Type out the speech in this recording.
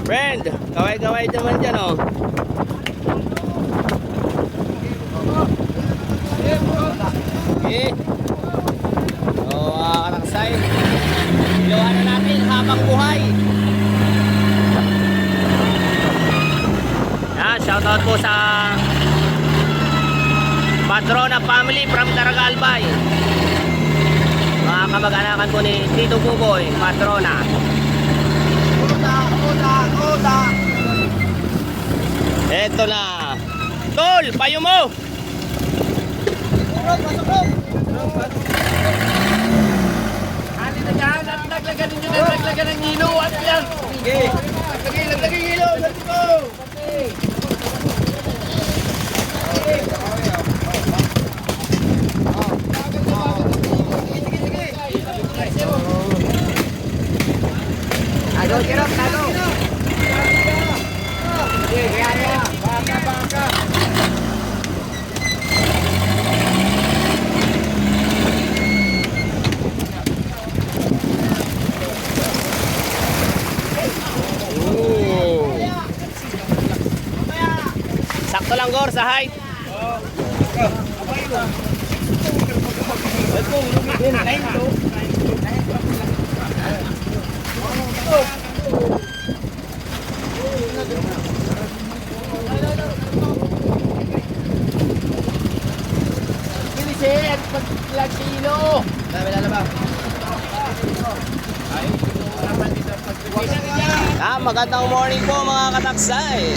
Friend, kaway-kaway naman dyan, oh. Okay. So, kataksay. Ilawan na natin habang buhay. Yan, shoutout po sa Patrona family from Caraga Albay. Mga kamag-anakan po ni Tito Buboy, Patrona. Oda. Eto na. Tol, payo mo. Hali na dyan, at naglagan ninyo na naglagan ng hilo at yan. Sige. Naglagay hilo, let's go. Tago, kirap, tago. Sige, kaya. Baka. Sakto lang, Gor, sa height. Bilisin, pag-lag si hilo. Lalaba. Magandang morning po mga kataksay.